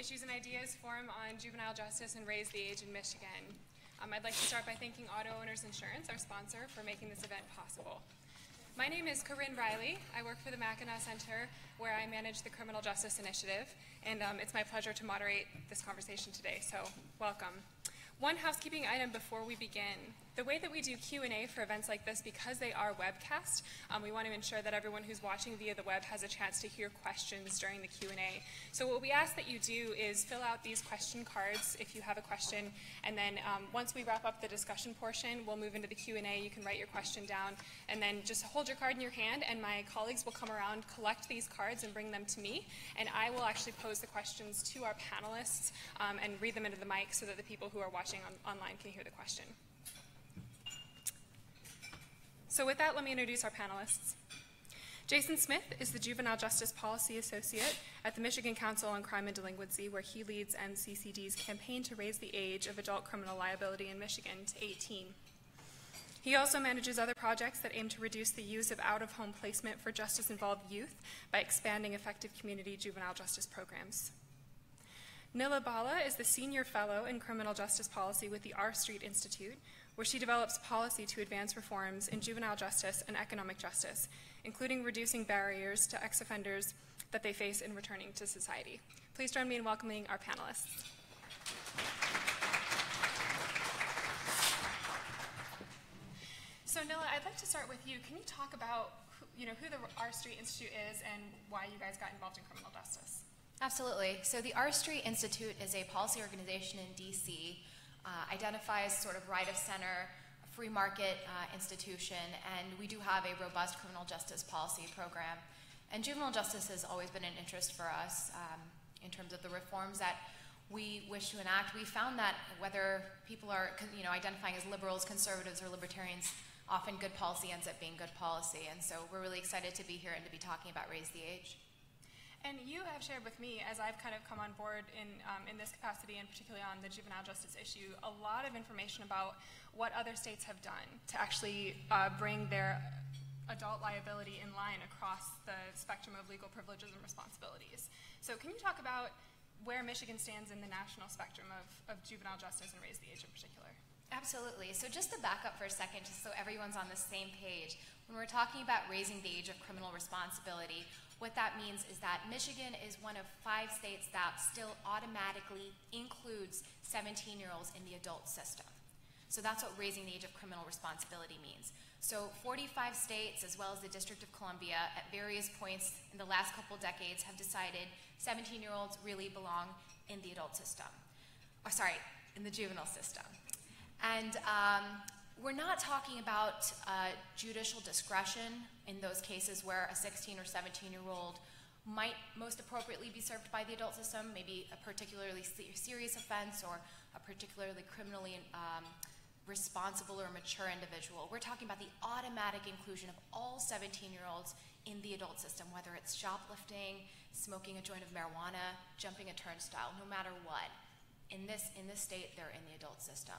Issues and Ideas Forum on Juvenile Justice and Raise the Age in Michigan. I'd like to start by thanking Auto Owners Insurance, our sponsor, for making this event possible. My name is Corinne Riley. I work for the Mackinac Center, where I manage the Criminal Justice Initiative, and it's my pleasure to moderate this conversation today, so welcome. One housekeeping item before we begin. The way that we do Q&A for events like this, because they are webcast, we want to ensure that everyone who's watching via the web has a chance to hear questions during the Q&A. So what we ask that you do is fill out these question cards if you have a question, and then once we wrap up the discussion portion, we'll move into the Q&A. You can write your question down, and then just hold your card in your hand, and my colleagues will come around, collect these cards, and bring them to me, and I will actually pose the questions to our panelists and read them into the mic so that the people who are watching online can hear the question. So with that, let me introduce our panelists. Jason Smith is the Juvenile Justice Policy Associate at the Michigan Council on Crime and Delinquency, where he leads MCCD's campaign to raise the age of adult criminal liability in Michigan to 18. He also manages other projects that aim to reduce the use of out-of-home placement for justice-involved youth by expanding effective community juvenile justice programs. Nila Bala is the Senior Fellow in Criminal Justice Policy with the R Street Institute, where she develops policy to advance reforms in juvenile justice and economic justice, including reducing barriers to ex-offenders that they face in returning to society. Please join me in welcoming our panelists. So Nila, I'd like to start with you. Can you talk about who the R Street Institute is and why you guys got involved in criminal justice? Absolutely. So the R Street Institute is a policy organization in DC, identifies sort of right-of-center, free market institution, and we do have a robust criminal justice policy program. And juvenile justice has always been an interest for us in terms of the reforms that we wish to enact. We found that whether people are identifying as liberals, conservatives, or libertarians, often good policy ends up being good policy. And so we're really excited to be here and to be talking about Raise the Age. And you have shared with me, as I've kind of come on board in this capacity, and particularly on the juvenile justice issue, a lot of information about what other states have done to actually bring their adult liability in line across the spectrum of legal privileges and responsibilities. So can you talk about where Michigan stands in the national spectrum of juvenile justice and Raise the Age in particular? Absolutely. So just to back up for a second, just so everyone's on the same page, when we're talking about raising the age of criminal responsibility, what that means is that Michigan is one of 5 states that still automatically includes 17-year-olds in the adult system. So that's what raising the age of criminal responsibility means. So 45 states, as well as the District of Columbia, at various points in the last couple decades have decided 17-year-olds really belong in the adult system. In the juvenile system. And we're not talking about judicial discretion in those cases where a 16 or 17-year-old might most appropriately be served by the adult system, maybe a particularly serious offense or a particularly criminally responsible or mature individual. We're talking about the automatic inclusion of all 17-year-olds in the adult system, whether it's shoplifting, smoking a joint of marijuana, jumping a turnstile, no matter what. In this state, they're in the adult system.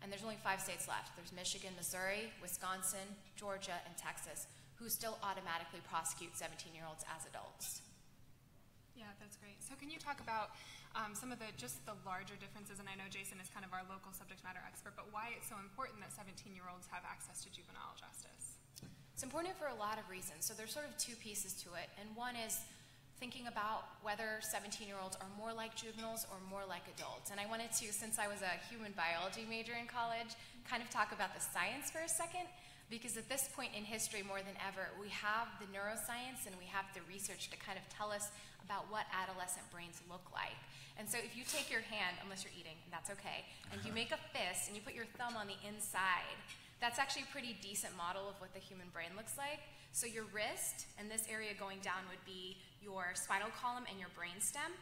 And there's only 5 states left. There's Michigan, Missouri, Wisconsin, Georgia, and Texas, who still automatically prosecute 17-year-olds as adults. Yeah, that's great. So can you talk about some of the larger differences, and I know Jason is kind of our local subject matter expert, but why it's so important that 17-year-olds have access to juvenile justice? It's important for a lot of reasons. So there's sort of 2 pieces to it, and one is thinking about whether 17-year-olds are more like juveniles or more like adults. And I wanted to, since I was a human biology major in college, kind of talk about the science for a second, because at this point in history, more than ever, we have the neuroscience and we have the research to kind of tell us about what adolescent brains look like. And so if you take your hand, unless you're eating, and that's okay, and you make a fist and you put your thumb on the inside, that's actually a pretty decent model of what the human brain looks like. So your wrist and this area going down would be your spinal column and your brain stem,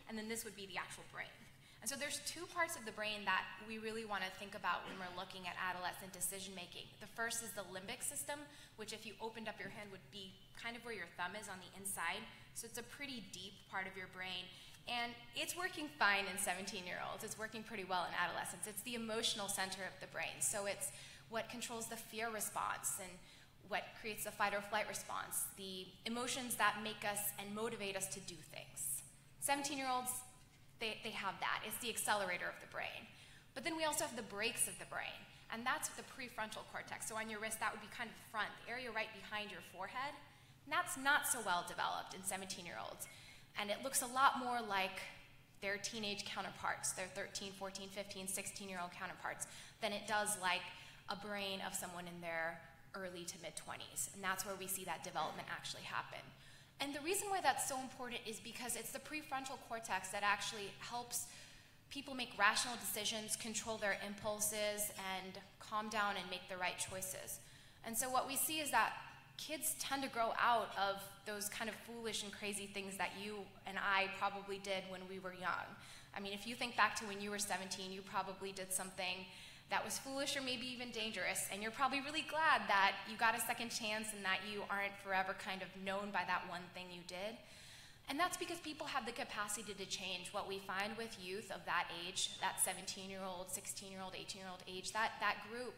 and then this would be the actual brain. And so there's 2 parts of the brain that we really want to think about when we're looking at adolescent decision making. The first is the limbic system, which if you opened up your hand would be kind of where your thumb is on the inside. So it's a pretty deep part of your brain. And it's working fine in 17-year-olds. It's working pretty well in adolescents. It's the emotional center of the brain. So it's what controls the fear response and what creates the fight or flight response, the emotions that make us and motivate us to do things. 17-year-olds, they have that. It's the accelerator of the brain. But then we also have the brakes of the brain, and that's the prefrontal cortex. So on your wrist, that would be kind of the front, the area right behind your forehead. And that's not so well developed in 17-year-olds. And it looks a lot more like their teenage counterparts, their 13, 14, 15, 16-year-old counterparts, than it does like a brain of someone in their early to mid-20s. And that's where we see that development actually happen. And the reason why that's so important is because it's the prefrontal cortex that actually helps people make rational decisions, control their impulses, and calm down and make the right choices. And so what we see is that kids tend to grow out of those kind of foolish and crazy things that you and I probably did when we were young. I mean, if you think back to when you were 17, you probably did something that was foolish or maybe even dangerous, and you're probably really glad that you got a second chance and that you aren't forever kind of known by that one thing you did. And that's because people have the capacity to change. What we find with youth of that age, that 17-year-old, 16-year-old, 18-year-old age, that group,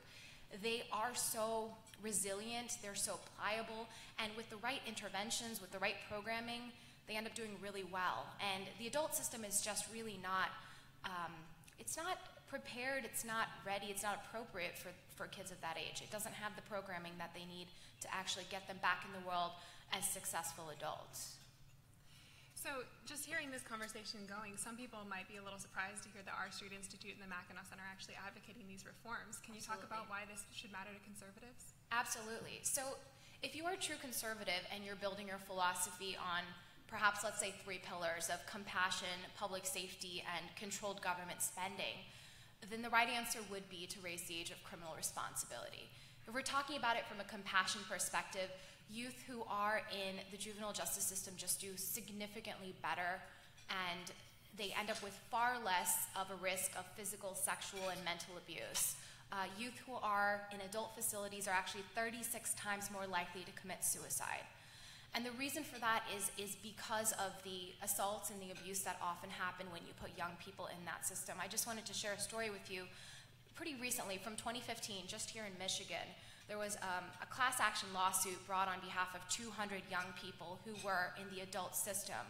they are so resilient, they're so pliable, and with the right interventions, with the right programming, they end up doing really well. And the adult system is just really not, it's not prepared, it's not ready, it's not appropriate for kids of that age. It doesn't have the programming that they need to actually get them back in the world as successful adults. So just hearing this conversation going, some people might be a little surprised to hear that our Street Institute and the Mackinac Center are actually advocating these reforms. Can you talk about why this should matter to conservatives? Absolutely. So if you are a true conservative and you're building your philosophy on perhaps, let's say, 3 pillars of compassion, public safety, and controlled government spending, then the right answer would be to raise the age of criminal responsibility. If we're talking about it from a compassion perspective, youth who are in the juvenile justice system just do significantly better, and they end up with far less of a risk of physical, sexual, and mental abuse. Youth who are in adult facilities are actually 36 times more likely to commit suicide. And the reason for that is because of the assaults and the abuse that often happen when you put young people in that system. I just wanted to share a story with you pretty recently from 2015, just here in Michigan. There was a class action lawsuit brought on behalf of 200 young people who were in the adult system.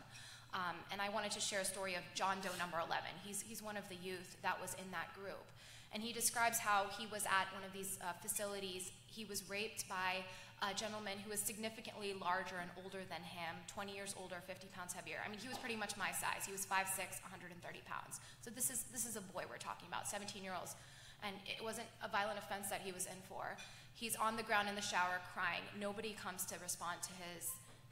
And I wanted to share a story of John Doe number 11. He's one of the youth that was in that group. And he describes how he was at one of these facilities. He was raped by a gentleman who was significantly larger and older than him, 20 years older, 50 pounds heavier. I mean, he was pretty much my size. He was 5'6", 130 pounds. So this is a boy we're talking about, 17-year-olds. And it wasn't a violent offense that he was in for. He's on the ground in the shower crying. Nobody comes to respond to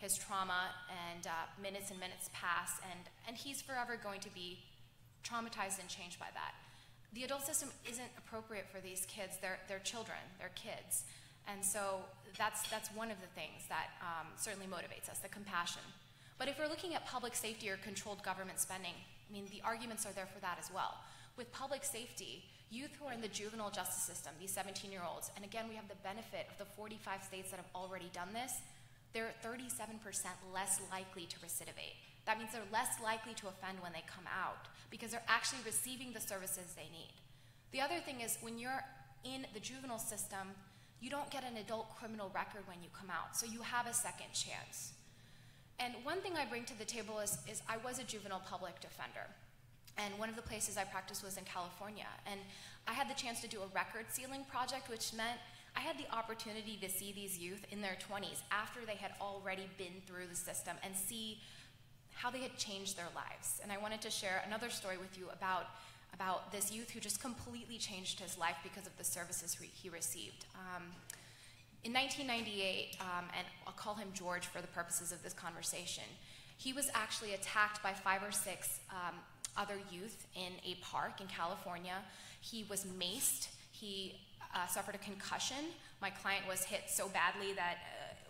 his trauma, and minutes and minutes pass, and he's forever going to be traumatized and changed by that. The adult system isn't appropriate for these kids. They're children, they're kids. And so that's one of the things that certainly motivates us, the compassion. But if we're looking at public safety or controlled government spending, I mean, the arguments are there for that as well. With public safety, youth who are in the juvenile justice system, these 17-year-olds, and again, we have the benefit of the 45 states that have already done this, they're 37% less likely to recidivate. That means they're less likely to offend when they come out because they're actually receiving the services they need. The other thing is when you're in the juvenile system, you don't get an adult criminal record when you come out, so you have a second chance. And one thing I bring to the table is I was a juvenile public defender. And one of the places I practiced was in California. And I had the chance to do a record sealing project, which meant I had the opportunity to see these youth in their 20s after they had already been through the system and see how they had changed their lives. And I wanted to share another story with you about this youth who just completely changed his life because of the services he received. In 1998, and I'll call him George for the purposes of this conversation, he was actually attacked by 5 or 6 other youth in a park in California. He was maced. He suffered a concussion. My client was hit so badly that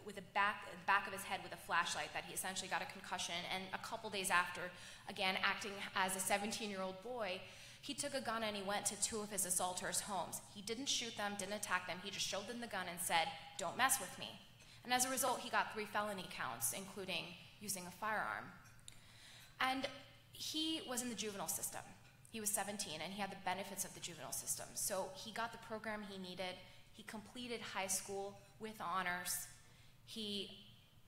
with the back of his head with a flashlight that he essentially got a concussion. And a couple days after, again, acting as a 17-year-old boy, he took a gun and he went to 2 of his assaulters' homes. He didn't shoot them, didn't attack them. He just showed them the gun and said, "Don't mess with me." And as a result, he got 3 felony counts, including using a firearm. And he was in the juvenile system. He was 17, and he had the benefits of the juvenile system. So he got the program he needed. He completed high school with honors. He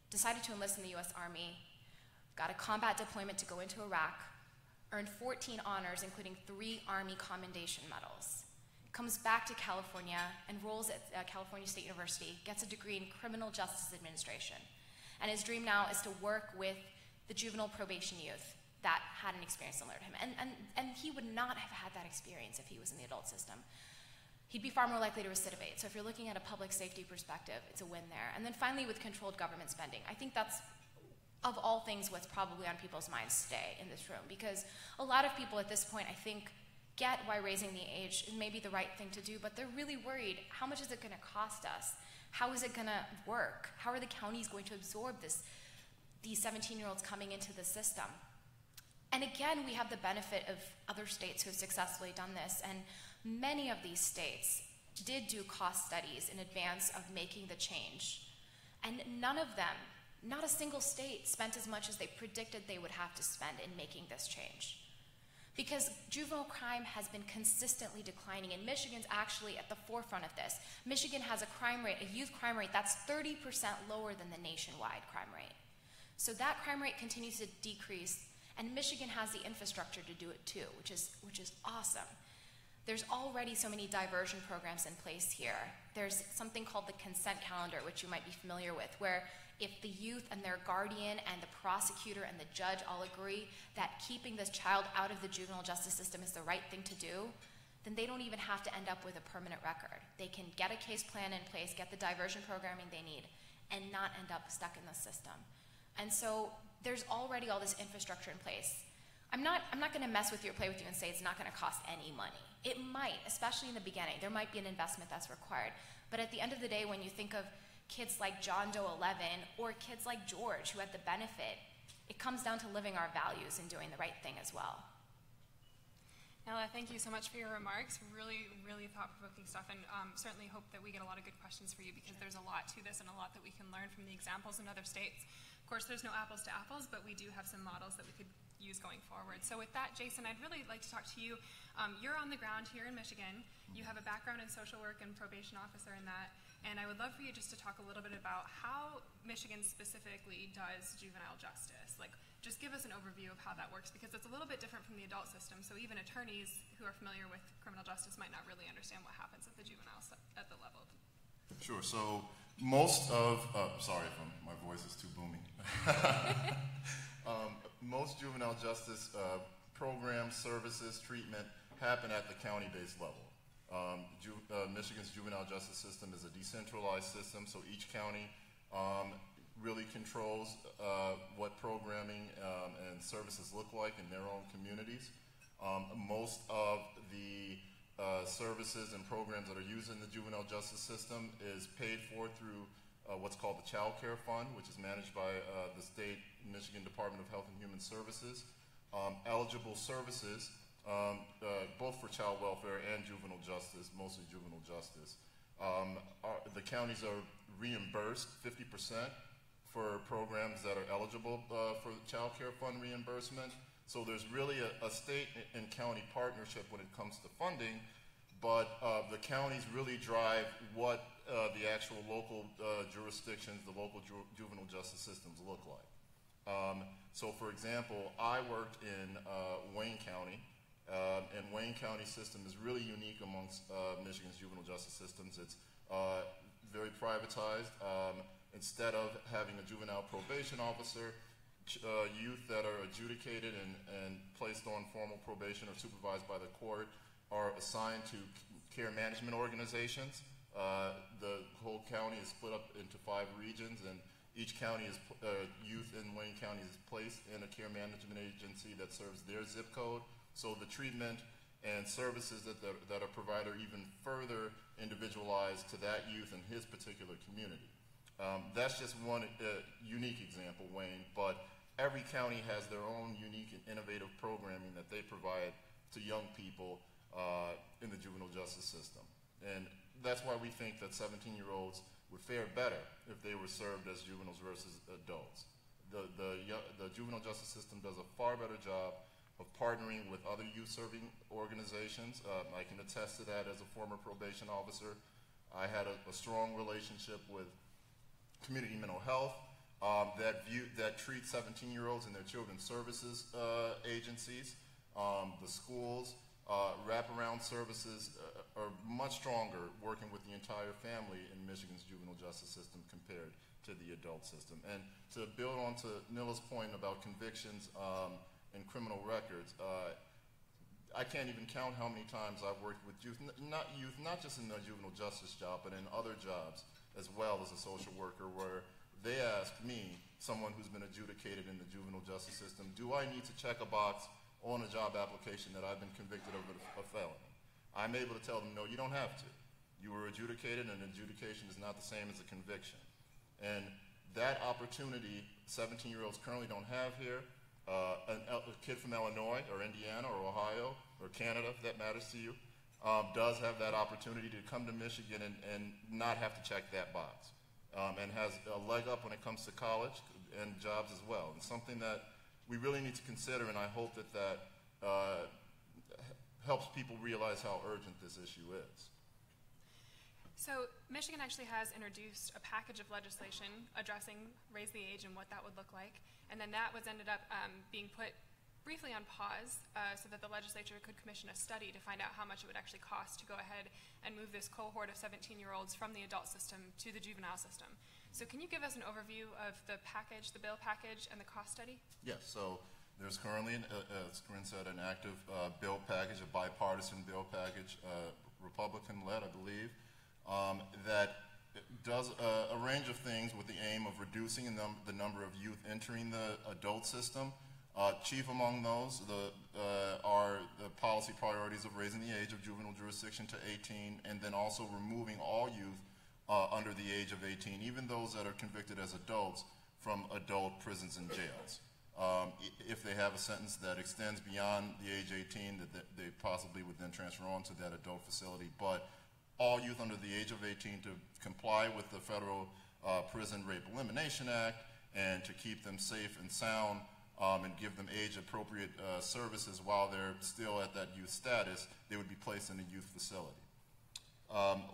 decided to enlist in the U.S. Army, got a combat deployment to go into Iraq, earned 14 honors, including 3 Army Commendation Medals. Comes back to California, enrolls at California State University, gets a degree in criminal justice administration. And his dream now is to work with the juvenile probation youth that had an experience similar to him. And he would not have had that experience if he was in the adult system. He'd be far more likely to recidivate. So if you're looking at a public safety perspective, it's a win there. And then finally, with controlled government spending, I think that's, of all things, what's probably on people's minds today in this room. Because a lot of people at this point, I think, get why raising the age is maybe the right thing to do, but they're really worried, how much is it going to cost us? How is it going to work? How are the counties going to absorb these 17-year-olds coming into the system? And again, we have the benefit of other states who have successfully done this, and many of these states did do cost studies in advance of making the change. And none of them, not a single state, spent as much as they predicted they would have to spend in making this change. Because juvenile crime has been consistently declining, and Michigan's actually at the forefront of this. Michigan has a crime rate, a youth crime rate, that's 30% lower than the nationwide crime rate. So that crime rate continues to decrease, and Michigan has the infrastructure to do it too, which is awesome. There's already so many diversion programs in place here. There's something called the consent calendar, which you might be familiar with, where if the youth and their guardian and the prosecutor and the judge all agree that keeping this child out of the juvenile justice system is the right thing to do, then they don't even have to end up with a permanent record. They can get a case plan in place, get the diversion programming they need, and not end up stuck in the system. And so there's already all this infrastructure in place. I'm not going to mess with you or play with you and say it's not going to cost any money. It might, especially in the beginning. There might be an investment that's required. But at the end of the day, when you think of kids like John Doe 11 or kids like George who had the benefit, it comes down to living our values and doing the right thing as well. Nella, thank you so much for your remarks. Really, really thought-provoking stuff, and certainly hope that we get a lot of good questions for you, because there's a lot to this and a lot that we can learn from the examples in other states. Of course, there's no apples to apples, but we do have some models that we could use going forward. So with that, Jason, I'd really like to talk to you. You're on the ground here in Michigan. You have a background in social work and probation officer in that, and I would love for you just to talk a little bit about how Michigan specifically does juvenile justice. Like, just give us an overview of how that works, because it's a little bit different from the adult system, so even attorneys who are familiar with criminal justice might not really understand what happens at the juvenile at the level. Sure. So most of, sorry if my voice is too booming. Most juvenile justice programs, services, treatment happen at the county-based level. Michigan's juvenile justice system is a decentralized system, so each county really controls what programming and services look like in their own communities. Most of the services and programs that are used in the juvenile justice system is paid for through what's called the Child Care Fund, which is managed by the state Michigan Department of Health and Human Services. Eligible services, both for child welfare and juvenile justice, mostly juvenile justice. The counties are reimbursed 50% for programs that are eligible for the Child Care Fund reimbursement. So there's really a state and county partnership when it comes to funding, but the counties really drive what the actual local jurisdictions, the local juvenile justice systems look like. So for example, I worked in Wayne County, and Wayne County system is really unique amongst Michigan's juvenile justice systems. It's very privatized. Instead of having a juvenile probation officer, youth that are adjudicated and placed on formal probation or supervised by the court are assigned to care management organizations. The whole county is split up into 5 regions, and each county is, youth in Wayne County is placed in a care management agency that serves their zip code. So the treatment and services that are provided are even further individualized to that youth in his particular community. That's just one unique example, Wayne, but every county has their own unique and innovative programming that they provide to young people in the juvenile justice system. And that's why we think that 17-year-olds would fare better if they were served as juveniles versus adults. The juvenile justice system does a far better job of partnering with other youth-serving organizations. I can attest to that as a former probation officer. I had a strong relationship with community mental health that treat 17-year-olds and their children's services agencies. The schools, wraparound services are much stronger working with the entire family in Michigan's juvenile justice system compared to the adult system. And to build on to Nila's point about convictions and criminal records, I can't even count how many times I've worked with youth, not just in the juvenile justice job, but in other jobs as well as a social worker, where they ask me, someone who's been adjudicated in the juvenile justice system, do I need to check a box on a job application that I've been convicted of a felony? I'm able to tell them, no, you don't have to. You were adjudicated, and adjudication is not the same as a conviction. And that opportunity 17-year-olds currently don't have here. A kid from Illinois or Indiana or Ohio or Canada, if that matters to you, does have that opportunity to come to Michigan and not have to check that box, and has a leg up when it comes to college and jobs as well. And something that we really need to consider, and I hope that helps people realize how urgent this issue is. So Michigan actually has introduced a package of legislation addressing raise the age and what that would look like. And then that was ended up being put briefly on pause so that the legislature could commission a study to find out how much it would actually cost to go ahead and move this cohort of 17-year-olds from the adult system to the juvenile system. So can you give us an overview of the package, the bill package, and the cost study? Yes, so there's currently, as Corinne said, an active bill package, a bipartisan bill package, Republican-led, I believe, that does a range of things with the aim of reducing the number of youth entering the adult system. Chief among those are the policy priorities of raising the age of juvenile jurisdiction to 18, and then also removing all youth under the age of 18, even those that are convicted as adults, from adult prisons and jails. If they have a sentence that extends beyond the age 18, that they possibly would then transfer on to that adult facility. But all youth under the age of 18 to comply with the Federal Prison Rape Elimination Act and to keep them safe and sound and give them age-appropriate services while they're still at that youth status, they would be placed in a youth facility.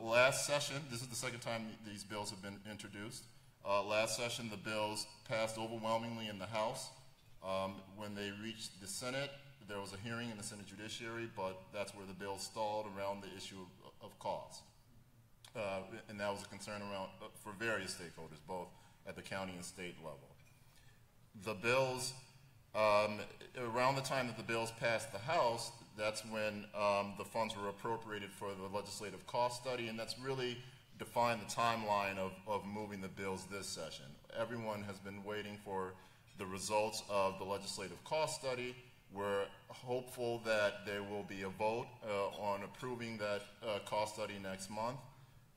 Last session, this is the second time these bills have been introduced. Last session, the bills passed overwhelmingly in the House. When they reached the Senate, there was a hearing in the Senate Judiciary, but that's where the bill stalled around the issue of cost. And that was a concern around for various stakeholders, both at the county and state level. The bills, around the time that the bills passed the House, that's when the funds were appropriated for the legislative cost study, and that's really defined the timeline of moving the bills this session. Everyone has been waiting for the results of the legislative cost study. We're hopeful that there will be a vote on approving that cost study next month,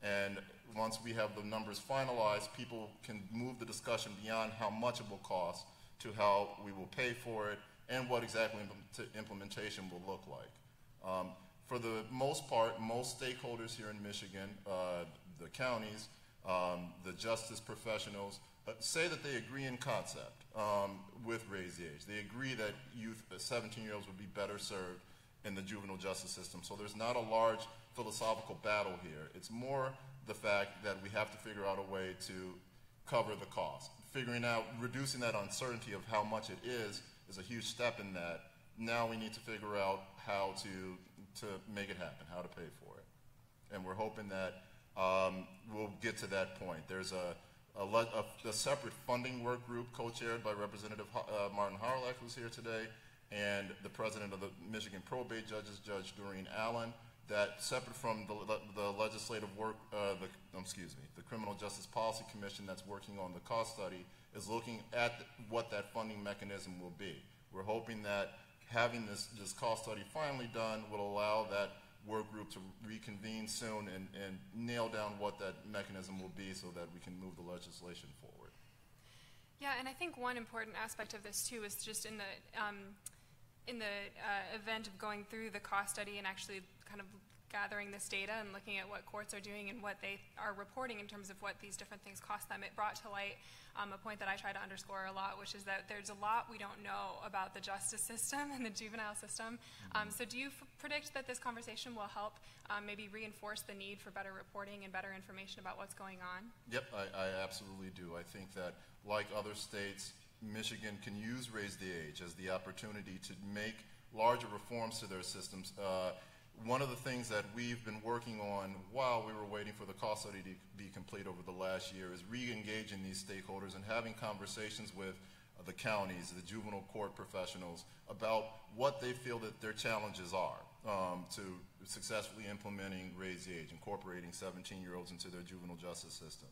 and once we have the numbers finalized, people can move the discussion beyond how much it will cost to how we will pay for it and what exactly implementation will look like. For the most part, most stakeholders here in Michigan, the counties, the justice professionals, say that they agree in concept with raise the age. They agree that youth, 17-year-olds would be better served in the juvenile justice system. So there's not a large philosophical battle here. It's more the fact that we have to figure out a way to cover the cost. Figuring out, reducing that uncertainty of how much it is a huge step in that. Now we need to figure out how to make it happen, how to pay for it. And we're hoping that we'll get to that point. There's a separate funding work group co-chaired by Representative Martin Harlech, who's here today, and the president of the Michigan Probate Judges, Judge Doreen Allen, that separate from the legislative work, the Criminal Justice Policy Commission that's working on the cost study, is looking at what that funding mechanism will be. We're hoping that having this cost study finally done will allow that work group to reconvene soon and nail down what that mechanism will be so that we can move the legislation forward. Yeah, and I think one important aspect of this too is just in the event of going through the cost study and actually kind of gathering this data and looking at what courts are doing and what they are reporting in terms of what these different things cost them, it brought to light a point that I try to underscore a lot, which is that there's a lot we don't know about the justice system and the juvenile system. So do you predict that this conversation will help maybe reinforce the need for better reporting and better information about what's going on? Yep, I absolutely do. I think that, like other states, Michigan can use Raise the Age as the opportunity to make larger reforms to their systems. One of the things that we've been working on while we were waiting for the cost study to be complete over the last year is re-engaging these stakeholders and having conversations with the counties, the juvenile court professionals, about what they feel that their challenges are to successfully implementing Raise the Age, incorporating 17-year-olds into their juvenile justice system.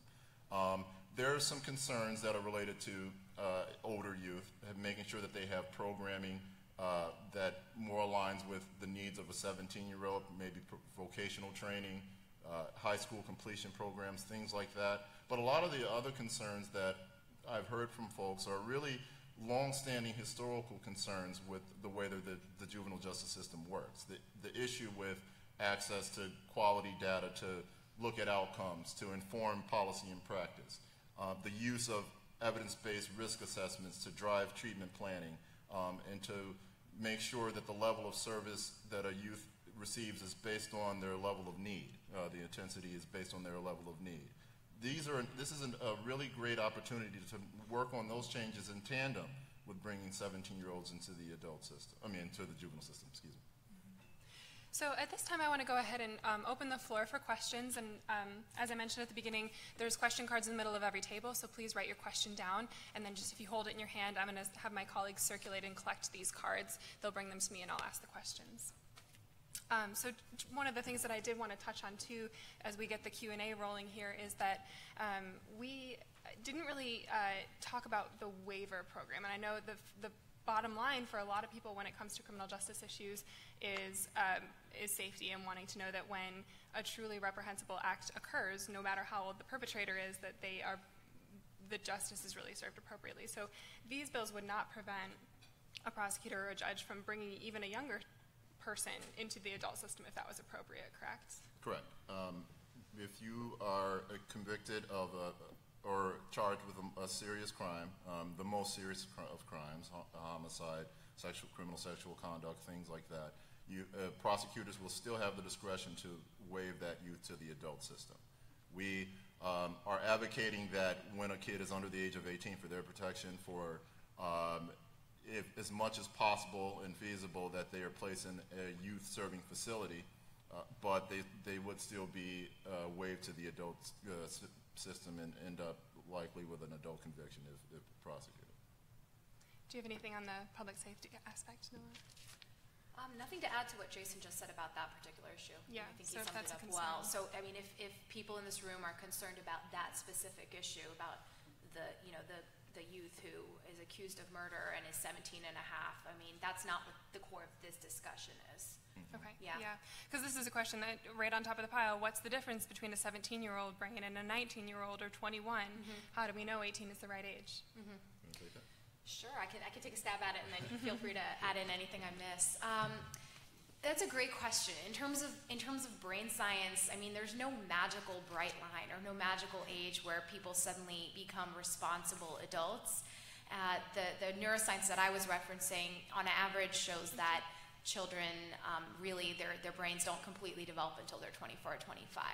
There are some concerns that are related to older youth, making sure that they have programming that more aligns with the needs of a 17-year-old, maybe vocational training, high school completion programs, things like that. But a lot of the other concerns that I've heard from folks are really long-standing historical concerns with the way that the juvenile justice system works. The issue with access to quality data to look at outcomes, to inform policy and practice, the use of evidence-based risk assessments to drive treatment planning, and to make sure that the level of service that a youth receives is based on their level of need. The intensity is based on their level of need. This is a really great opportunity to work on those changes in tandem with bringing 17-year-olds into the adult system, into the juvenile system, excuse me. So at this time, I want to go ahead and open the floor for questions. And as I mentioned at the beginning, there's question cards in the middle of every table, so please write your question down. And then just if you hold it in your hand, I'm going to have my colleagues circulate and collect these cards. They'll bring them to me, and I'll ask the questions. So one of the things that I did want to touch on, too, as we get the Q&A rolling here, is that we didn't really talk about the waiver program. And I know the bottom line for a lot of people when it comes to criminal justice issues is safety, and wanting to know that when a truly reprehensible act occurs, no matter how old the perpetrator is, that the justice is really served appropriately. So these bills would not prevent a prosecutor or a judge from bringing even a younger person into the adult system if that was appropriate, correct? Correct. If you are convicted of or charged with a serious crime, the most serious of crimes, homicide, criminal sexual conduct, things like that, prosecutors will still have the discretion to waive that youth to the adult system. We are advocating that when a kid is under the age of 18 for their protection, for if as much as possible and feasible that they are placed in a youth serving facility, but they would still be waived to the adult system and end up likely with an adult conviction if prosecuted. Do you have anything on the public safety aspect, Noah? Nothing to add to what Jason just said about that particular issue. Yeah, I think so he summed it up well. So, I mean, if people in this room are concerned about that specific issue, about the youth who is accused of murder and is 17 and a half, I mean, that's not what the core of this discussion is. Okay. Yeah. Because this is a question that right on top of the pile. What's the difference between a 17-year-old bringing in a 19-year-old or 21? How do we know 18 is the right age? Sure, I can take a stab at it, and then feel free to add in anything I miss. That's a great question. In terms of brain science, I mean, there's no magical bright line or no magical age where people suddenly become responsible adults. The neuroscience that I was referencing, on average, shows that children really their brains don't completely develop until they're 24 or 25.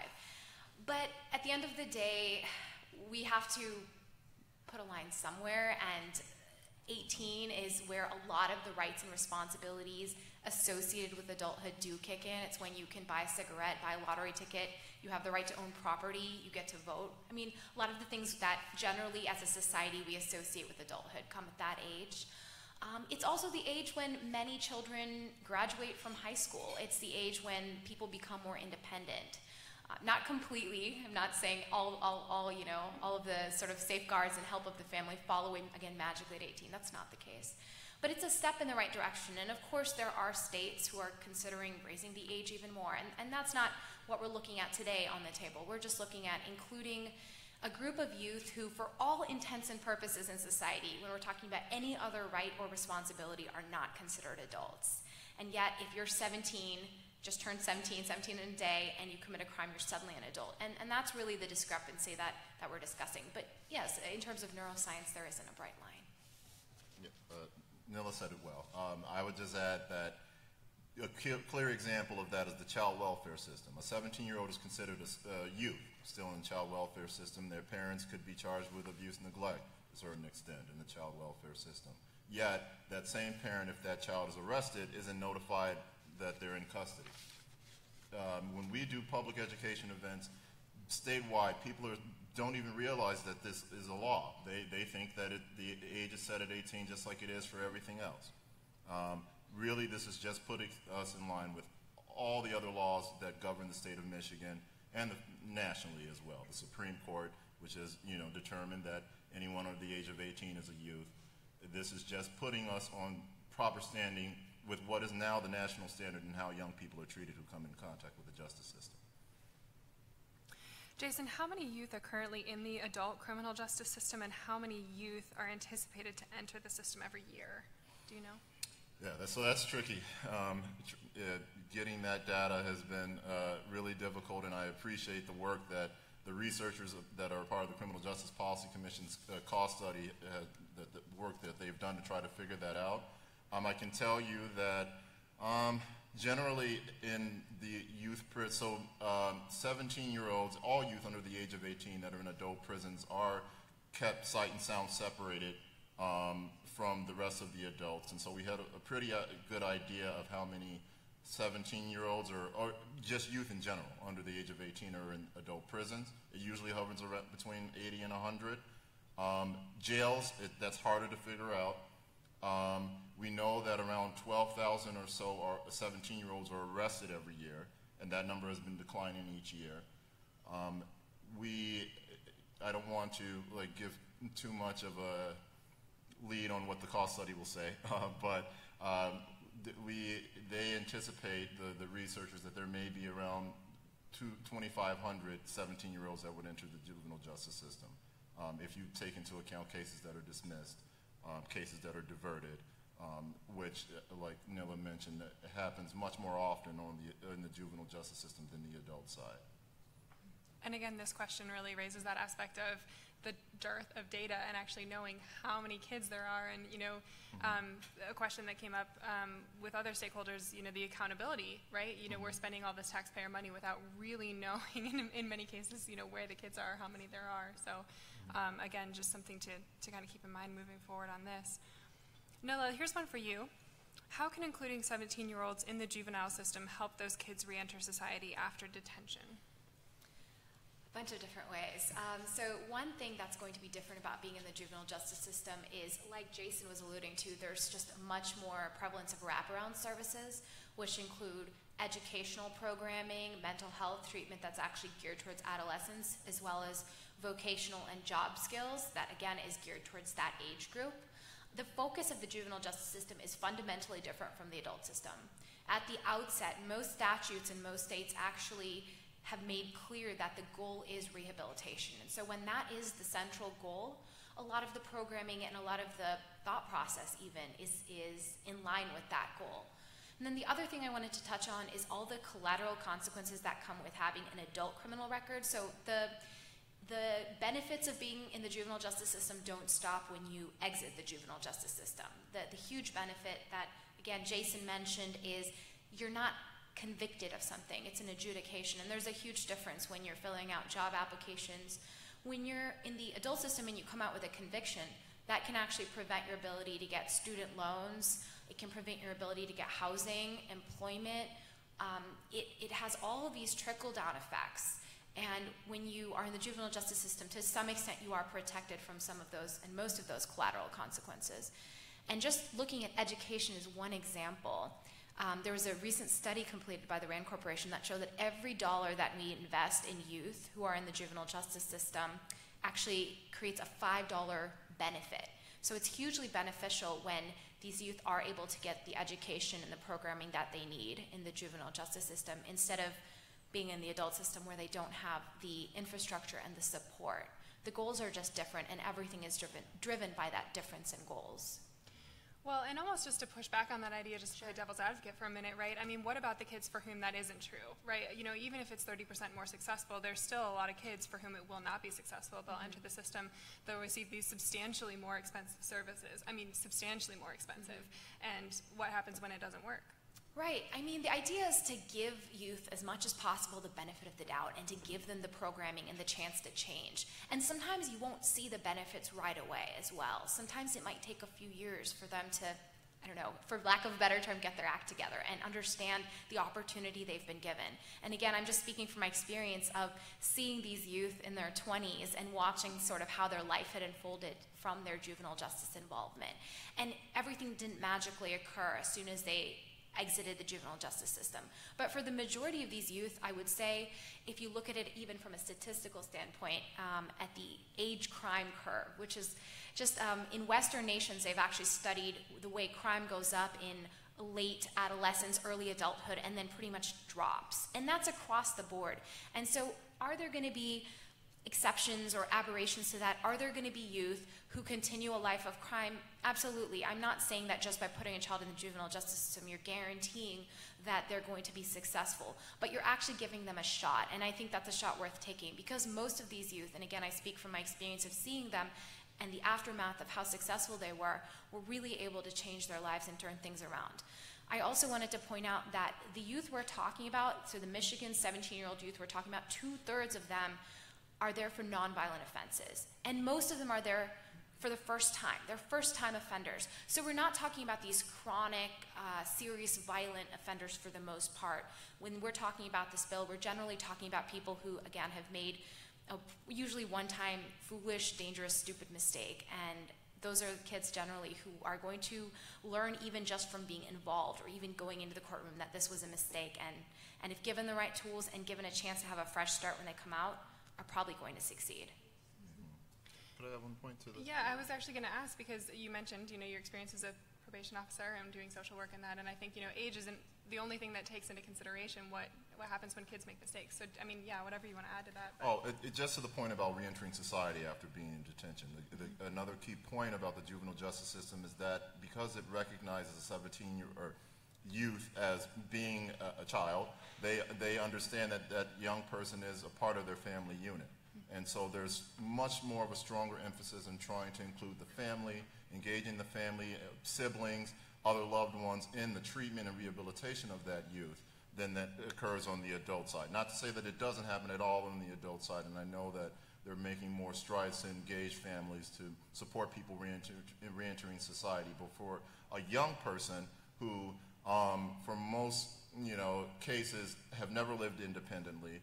But at the end of the day, we have to put a line somewhere, and 18 is where a lot of the rights and responsibilities associated with adulthood do kick in. It's when you can buy a cigarette, buy a lottery ticket, you have the right to own property, you get to vote. I mean, a lot of the things that generally as a society we associate with adulthood come at that age. It's also the age when many children graduate from high school. It's the age when people become more independent. Not completely. I'm not saying all of the sort of safeguards and help of the family follow again magically at 18. That's not the case. But it's a step in the right direction. And of course, there are states who are considering raising the age even more. And that's not what we're looking at today on the table. We're just looking at including a group of youth who, for all intents and purposes in society, when we're talking about any other right or responsibility, are not considered adults. And yet, if you're 17, just turned 17 in a day, and you commit a crime, you're suddenly an adult. And that's really the discrepancy that we're discussing. But yes, in terms of neuroscience, there isn't a bright line. Yeah, Nilla said it well. I would just add that a clear example of that is the child welfare system. A 17-year-old is considered a youth still in the child welfare system. Their parents could be charged with abuse and neglect to a certain extent in the child welfare system. Yet, that same parent, if that child is arrested, isn't notified that they're in custody. When we do public education events statewide, people don't even realize that this is a law. They think that the age is set at 18 just like it is for everything else. Really, this is just putting us in line with all the other laws that govern the state of Michigan and nationally as well. The Supreme Court, which has determined that anyone under the age of 18 is a youth. This is just putting us on proper standing with what is now the national standard in how young people are treated who come in contact with the justice system. Jason, how many youth are currently in the adult criminal justice system, and how many youth are anticipated to enter the system every year? Do you know? Yeah, so that's tricky. Getting that data has been really difficult, and I appreciate the work that the researchers that are part of the Criminal Justice Policy Commission's cost study, the work that they've done to try to figure that out. I can tell you that generally in the youth prison, so 17-year-olds, all youth under the age of 18 that are in adult prisons are kept sight and sound separated from the rest of the adults. And so we had a pretty good idea of how many 17-year-olds or just youth in general under the age of 18 are in adult prisons. It usually hovers around between 80 and 100. Jails, that's harder to figure out. We know that around 12,000 or so 17-year-olds are arrested every year, and that number has been declining each year. I don't want to give too much of a lead on what the cost study will say, but they anticipate, the researchers, that there may be around 2,500 17-year-olds that would enter the juvenile justice system. If you take into account cases that are dismissed, cases that are diverted, which, like Nilla mentioned, happens much more often in the juvenile justice system than the adult side. And again, this question really raises that aspect of the dearth of data and actually knowing how many kids there are. And, a question that came up with other stakeholders, the accountability, right? We're spending all this taxpayer money without really knowing, in many cases, where the kids are, how many there are. So, again, just something to kind of keep in mind moving forward on this. Nilla, here's one for you. How can including 17-year-olds in the juvenile system help those kids re-enter society after detention? Bunch of different ways. So one thing that's going to be different about being in the juvenile justice system is, like Jason was alluding to, there's just much more prevalence of wraparound services, which include educational programming, mental health treatment that's actually geared towards adolescents, as well as vocational and job skills that, again, is geared towards that age group. The focus of the juvenile justice system is fundamentally different from the adult system. At the outset, most statutes in most states actually have made clear that the goal is rehabilitation. And so when that is the central goal, a lot of the programming and a lot of the thought process even is in line with that goal. And then the other thing I wanted to touch on is all the collateral consequences that come with having an adult criminal record. So the benefits of being in the juvenile justice system don't stop when you exit the juvenile justice system. The huge benefit that, again, Jason mentioned is you're not convicted of something. It's an adjudication, and there's a huge difference when you're filling out job applications. When you're in the adult system and you come out with a conviction, that can actually prevent your ability to get student loans. It can prevent your ability to get housing, employment. It has all of these trickle-down effects. And when you are in the juvenile justice system, to some extent, you are protected from some of those and most of those collateral consequences. And just looking at education is one example. There was a recent study completed by the RAND Corporation that showed that every dollar that we invest in youth who are in the juvenile justice system actually creates a $5 benefit. So it's hugely beneficial when these youth are able to get the education and the programming that they need in the juvenile justice system instead of being in the adult system where they don't have the infrastructure and the support. The goals are just different, and everything is driven by that difference in goals. Well, and almost just to push back on that idea, just to play devil's advocate for a minute, right? I mean, what about the kids for whom that isn't true, right? Even if it's 30% more successful, there's still a lot of kids for whom it will not be successful. They'll enter the system, they'll receive these substantially more expensive services. I mean, substantially more expensive. And what happens when it doesn't work? Right. I mean, the idea is to give youth as much as possible the benefit of the doubt and to give them the programming and the chance to change. And sometimes you won't see the benefits right away as well. Sometimes it might take a few years for them to, I don't know, for lack of a better term, get their act together and understand the opportunity they've been given. And again, I'm just speaking from my experience of seeing these youth in their 20s and watching sort of how their life had unfolded from their juvenile justice involvement. And everything didn't magically occur as soon as they exited the juvenile justice system. But for the majority of these youth, I would say, if you look at it even from a statistical standpoint, at the age crime curve, which is just in Western nations, they've actually studied the way crime goes up in late adolescence, early adulthood, and then pretty much drops. And that's across the board. And so are there going to be exceptions or aberrations to that? Are there going to be youth who continue a life of crime? Absolutely. I'm not saying that just by putting a child in the juvenile justice system, you're guaranteeing that they're going to be successful, but you're actually giving them a shot. And I think that's a shot worth taking, because most of these youth, and again, I speak from my experience of seeing them and the aftermath of how successful they were really able to change their lives and turn things around. I also wanted to point out that the youth we're talking about, so the Michigan 17-year-old youth we're talking about, 2/3 of them are there for nonviolent offenses. And most of them are there for the first time. They're first-time offenders. So we're not talking about these chronic, serious, violent offenders for the most part. When we're talking about this bill, we're generally talking about people who, again, have made a usually one-time foolish, dangerous, stupid mistake. And those are the kids generally who are going to learn even just from being involved or even going into the courtroom that this was a mistake. And if given the right tools and given a chance to have a fresh start when they come out, are probably going to succeed. Could I have one point to this? Yeah, I was actually going to ask, because you mentioned, your experience as a probation officer and doing social work and that, and I think, age isn't the only thing that takes into consideration what happens when kids make mistakes. So, I mean, yeah, whatever you want to add to that. But. Just to the point about reentering society after being in detention, another key point about the juvenile justice system is that because it recognizes a 17-year-old youth as being a child, they understand that young person is a part of their family unit. And so there's much more of a stronger emphasis in trying to include the family, engaging the family, siblings, other loved ones in the treatment and rehabilitation of that youth than that occurs on the adult side. Not to say that it doesn't happen at all on the adult side, and I know that they're making more strides to engage families to support people reentering society. But for a young person who, for most cases, have never lived independently,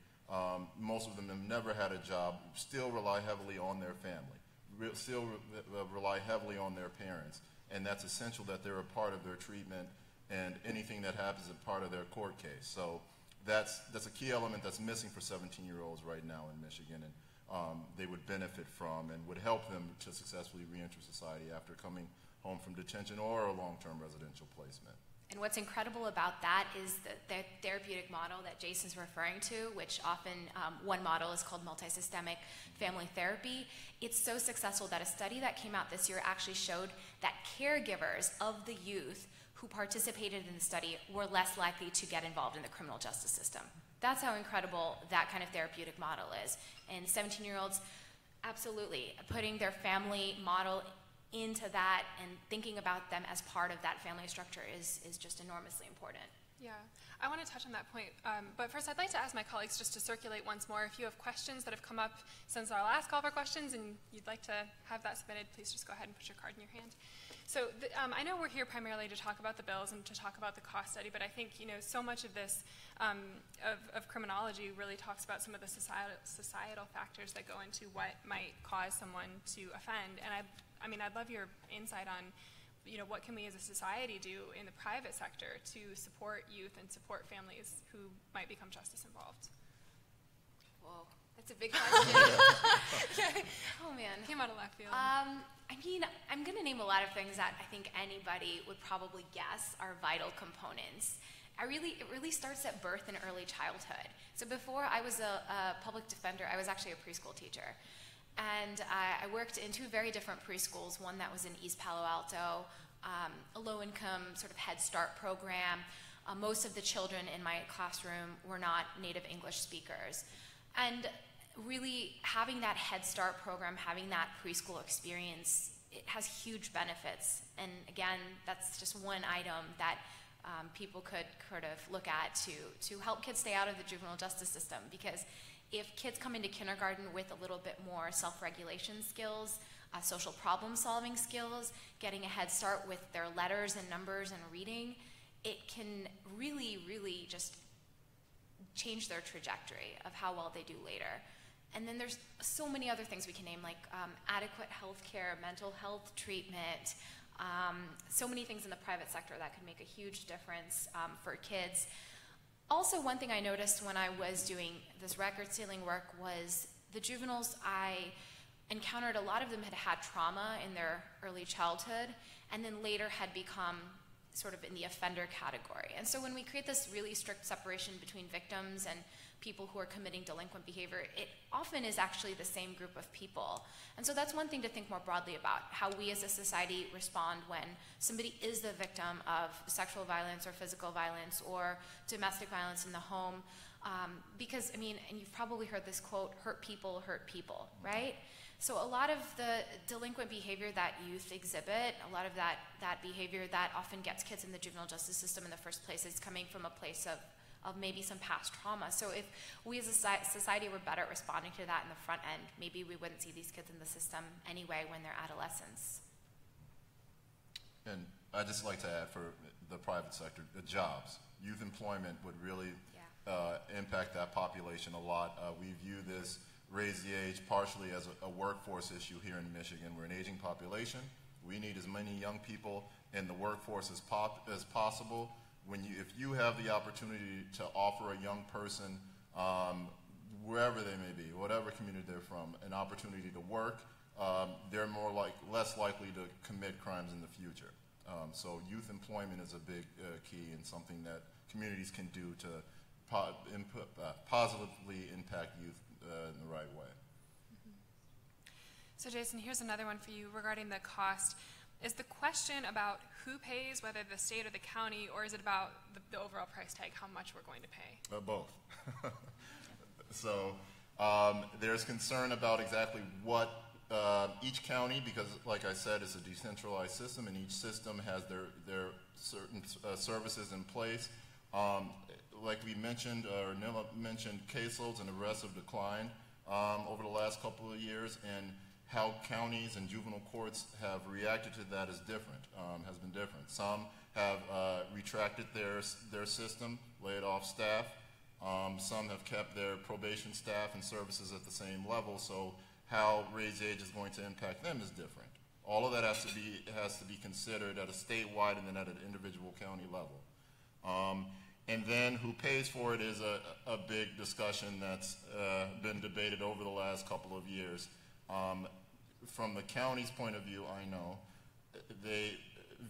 most of them have never had a job, still rely heavily on their family, still rely heavily on their parents, and that's essential that they're a part of their treatment and anything that happens is a part of their court case. So that's a key element that's missing for 17-year-olds right now in Michigan, and they would benefit from and would help them to successfully reenter society after coming home from detention or a long-term residential placement. And what's incredible about that is the therapeutic model that Jason's referring to, which often one model is called multisystemic family therapy. It's so successful that a study that came out this year actually showed that caregivers of the youth who participated in the study were less likely to get involved in the criminal justice system. That's how incredible that kind of therapeutic model is. And 17-year-olds, absolutely, putting their family model into that and thinking about them as part of that family structure is just enormously important. Yeah, I want to touch on that point, but first I'd like to ask my colleagues just to circulate once more. If you have questions that have come up since our last call for questions and you'd like to have that submitted, please just go ahead and put your card in your hand. So I know we're here primarily to talk about the bills and to talk about the cost study, but I think so much of this of criminology really talks about some of the societal factors that go into what might cause someone to offend. And I mean, I'd love your insight on what can we as a society do in the private sector to support youth and support families who might become justice involved? Whoa, that's a big question. Oh man. Came out of left field. I mean, I'm going to name a lot of things that I think anybody would probably guess are vital components. It really starts at birth and early childhood. So before I was a public defender, I was actually a preschool teacher. And I worked in two very different preschools, one that was in East Palo Alto, a low-income sort of Head Start program. Most of the children in my classroom were not native English speakers. And really having that Head Start program, having that preschool experience, it has huge benefits. And again, that's just one item that people could kind of look at to help kids stay out of the juvenile justice system. Because if kids come into kindergarten with a little bit more self-regulation skills, social problem-solving skills, getting a head start with their letters and numbers and reading, it can really, really just change their trajectory of how well they do later. And then there's so many other things we can name, like adequate health care, mental health treatment, so many things in the private sector that could make a huge difference for kids. Also, one thing I noticed when I was doing this record-sealing work was the juveniles I encountered, a lot of them had had trauma in their early childhood and then later had become sort of in the offender category. And so when we create this really strict separation between victims and people who are committing delinquent behavior, it often is actually the same group of people. And so that's one thing to think more broadly about, how we as a society respond when somebody is the victim of sexual violence or physical violence or domestic violence in the home. Because, I mean, and you've probably heard this quote, hurt people, right? So a lot of the delinquent behavior that youth exhibit, a lot of that behavior that often gets kids in the juvenile justice system in the first place is coming from a place of maybe some past trauma. So if we as a society were better at responding to that in the front end, maybe we wouldn't see these kids in the system anyway when they're adolescents. And I'd just like to add for the private sector, the jobs. Youth employment would really impact that population a lot. We view this raise the age partially as a workforce issue here in Michigan. We're an aging population. We need as many young people in the workforce as possible. If you have the opportunity to offer a young person, wherever they may be, whatever community they're from, an opportunity to work, they're less likely to commit crimes in the future. So youth employment is a big key and something that communities can do to positively impact youth in the right way. So Jason, here's another one for you regarding the cost. Is the question about who pays, whether the state or the county, or is it about the overall price tag, how much we're going to pay? Both. So there's concern about exactly what each county, because like I said, it's a decentralized system and each system has their certain services in place. Like we mentioned, or Nilla mentioned, caseloads and arrests have declined over the last couple of years, and how counties and juvenile courts have reacted to that is different, has been different. Some have retracted their system, laid off staff. Some have kept their probation staff and services at the same level, so how raise age is going to impact them is different. All of that has to be considered at a statewide and then at an individual county level. And then who pays for it is a big discussion that's been debated over the last couple of years. From the county's point of view, I know, they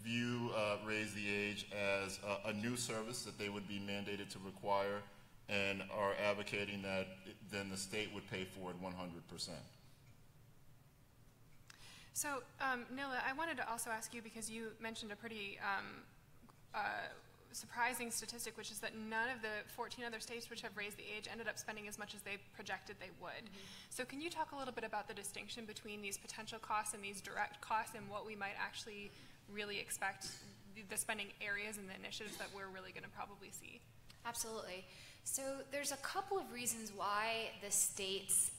view Raise the Age as a new service that they would be mandated to require and are advocating that then the state would pay for it 100%. So, Nilla, I wanted to also ask you, because you mentioned a pretty surprising statistic, which is that none of the 14 other states which have raised the age ended up spending as much as they projected they would. Mm-hmm. So can you talk a little bit about the distinction between these potential costs and these direct costs and what we might actually really expect, the spending areas and the initiatives that we're really going to probably see? Absolutely. So there's a couple of reasons why the states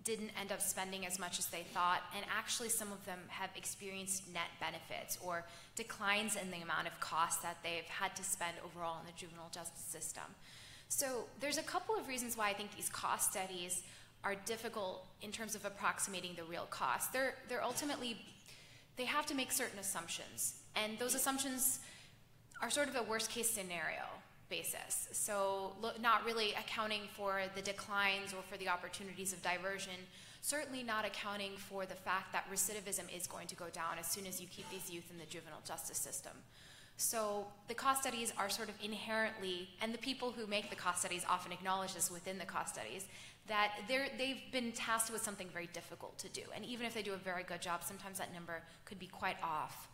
didn't end up spending as much as they thought, and actually some of them have experienced net benefits or declines in the amount of costs that they've had to spend overall in the juvenile justice system. So there's a couple of reasons why I think these cost studies are difficult in terms of approximating the real cost. They're ultimately, they have to make certain assumptions, and those assumptions are sort of a worst case scenario basis. So not really accounting for the declines or for the opportunities of diversion, certainly not accounting for the fact that recidivism is going to go down as soon as you keep these youth in the juvenile justice system. So the cost studies are sort of inherently, and the people who make the cost studies often acknowledge this within the cost studies, that they've been tasked with something very difficult to do. And even if they do a very good job, sometimes that number could be quite off.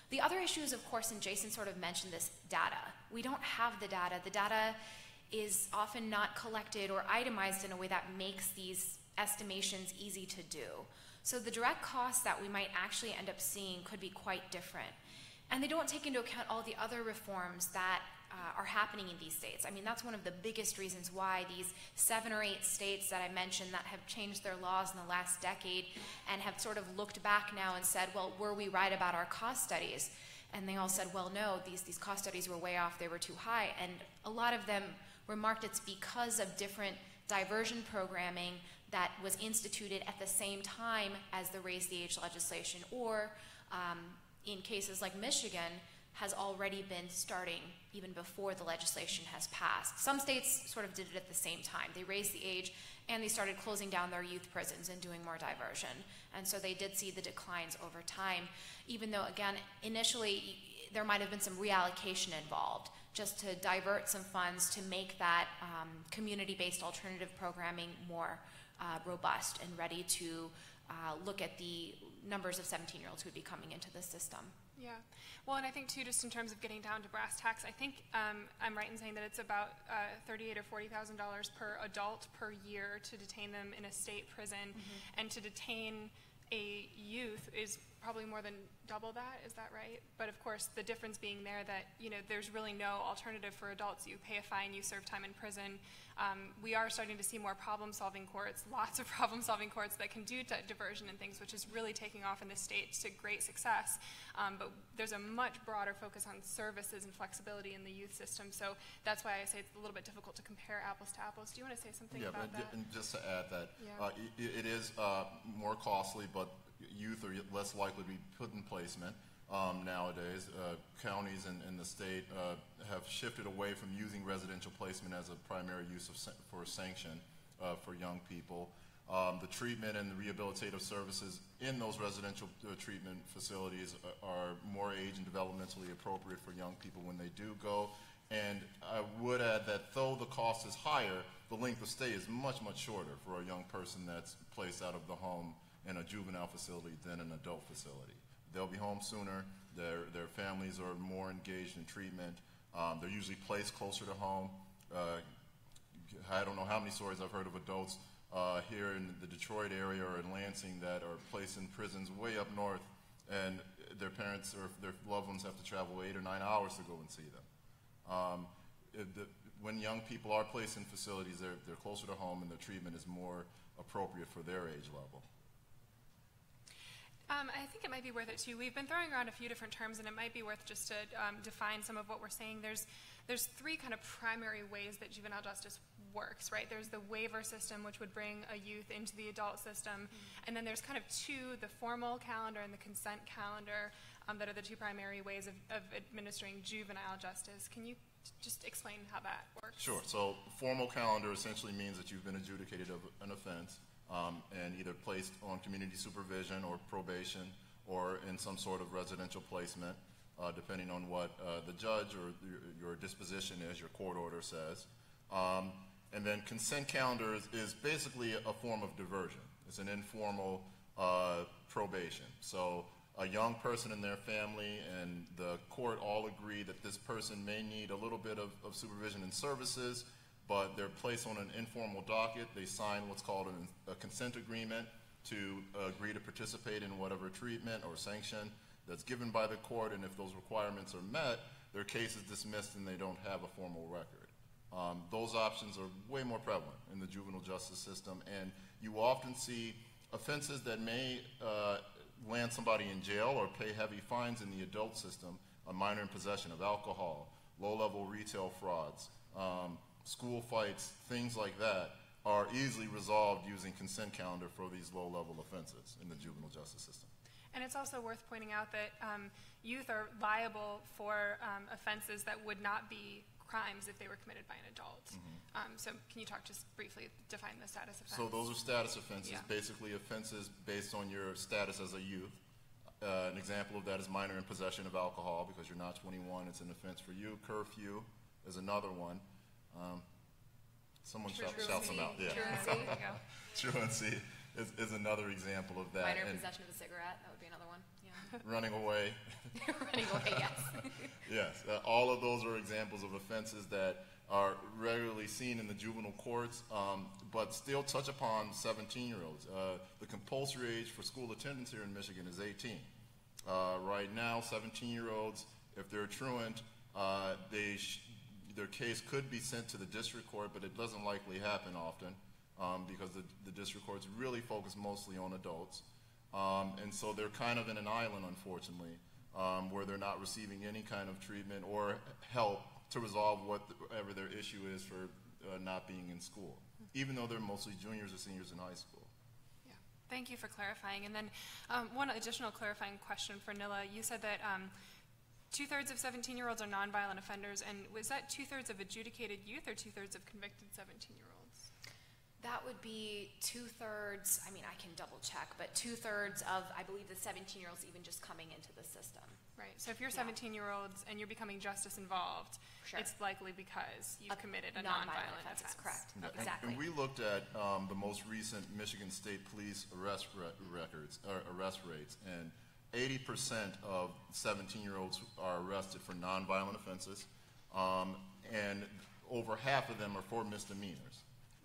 The other issue is, of course, and Jason sort of mentioned this, data. We don't have the data. The data is often not collected or itemized in a way that makes these estimations easy to do. So the direct costs that we might actually end up seeing could be quite different. And they don't take into account all the other reforms that are happening in these states. I mean, that's one of the biggest reasons why these 7 or 8 states that I mentioned that have changed their laws in the last decade and have sort of looked back now and said, well, were we right about our cost studies? And they all said, well, no, these cost studies were way off, they were too high. And a lot of them remarked it's because of different diversion programming that was instituted at the same time as the raise the age legislation, or in cases like Michigan, has already been starting even before the legislation has passed. Some states sort of did it at the same time. They raised the age and they started closing down their youth prisons and doing more diversion. And so they did see the declines over time, even though, again, initially there might have been some reallocation involved, just to divert some funds to make that community-based alternative programming more robust and ready to look at the numbers of 17-year-olds who would be coming into the system. Yeah. Well, and I think, too, just in terms of getting down to brass tacks, I think I'm right in saying that it's about $38,000 or $40,000 per adult per year to detain them in a state prison. And to detain a youth is probably more than double that. Is that right? But, of course, the difference being there that, you know, there's really no alternative for adults. You pay a fine, you serve time in prison. We are starting to see more problem-solving courts, lots of problem-solving courts that can do diversion and things, which is really taking off in this state to great success. But there's a much broader focus on services and flexibility in the youth system. So that's why I say it's a little bit difficult to compare apples to apples. Do you want to say something about that? And just to add that, it is more costly, but youth are less likely to be put in placement. Nowadays, counties in the state have shifted away from using residential placement as a primary use for sanction for young people. The treatment and the rehabilitative services in those residential treatment facilities are more age and developmentally appropriate for young people when they do go. And I would add that though the cost is higher, the length of stay is much, much shorter for a young person that's placed out of the home in a juvenile facility than an adult facility. They'll be home sooner, their families are more engaged in treatment, they're usually placed closer to home. I don't know how many stories I've heard of adults here in the Detroit area or in Lansing that are placed in prisons way up north, and their parents or their loved ones have to travel 8 or 9 hours to go and see them. When young people are placed in facilities, they're closer to home and their treatment is more appropriate for their age level. I think it might be worth it, too. We've been throwing around a few different terms, and it might be worth just to define some of what we're saying. There's 3 kind of primary ways that juvenile justice works, right? There's the waiver system, which would bring a youth into the adult system, and then there's kind of 2, the formal calendar and the consent calendar, that are the 2 primary ways of administering juvenile justice. Can you just explain how that works? Sure. So formal calendar essentially means that you've been adjudicated of an offense, and either placed on community supervision or probation or in some sort of residential placement, depending on what the judge or your disposition is, your court order says. And then consent calendar is basically a form of diversion. It's an informal probation. So a young person and their family and the court all agree that this person may need a little bit of supervision and services, but they're placed on an informal docket. They sign what's called a consent agreement to agree to participate in whatever treatment or sanction that's given by the court, and if those requirements are met, their case is dismissed and they don't have a formal record. Those options are way more prevalent in the juvenile justice system, and you often see offenses that may land somebody in jail or pay heavy fines in the adult system, a minor in possession of alcohol, low-level retail frauds, school fights, things like that, are easily resolved using consent calendar for these low-level offenses in the juvenile justice system. And it's also worth pointing out that youth are liable for offenses that would not be crimes if they were committed by an adult. So can you talk just briefly, define the status offense? So those are status offenses, basically offenses based on your status as a youth. An example of that is minor in possession of alcohol, because you're not 21, it's an offense for you. Curfew is another one. Someone shouts them out. Yeah. Truancy is another example of that. Minor possession of a cigarette, that would be another one. Yeah. Running away. Running away, yes. Yes, all of those are examples of offenses that are regularly seen in the juvenile courts, but still touch upon 17-year-olds. The compulsory age for school attendance here in Michigan is 18. Right now, 17-year-olds, if they're truant, they their case could be sent to the district court, but it doesn't likely happen often because the district courts really focus mostly on adults. And so they're kind of in an island, unfortunately, where they're not receiving any kind of treatment or help to resolve whatever their issue is for not being in school, even though they're mostly juniors or seniors in high school. Yeah, thank you for clarifying. And then one additional clarifying question for Nilla. You said that 2/3 of 17-year-olds are nonviolent offenders, and was that 2/3 of adjudicated youth or 2/3 of convicted 17-year-olds? That would be 2/3, I mean, I can double check, but 2/3 of, I believe, the 17-year-olds even just coming into the system. Right, so if you're 17-year-olds and you're becoming justice involved, Sure. It's likely because you've committed a nonviolent offense. Correct, Yeah, exactly. And we looked at the most recent Michigan State Police arrest rates, and 80% of 17-year-olds are arrested for nonviolent offenses, and over half of them are for misdemeanors,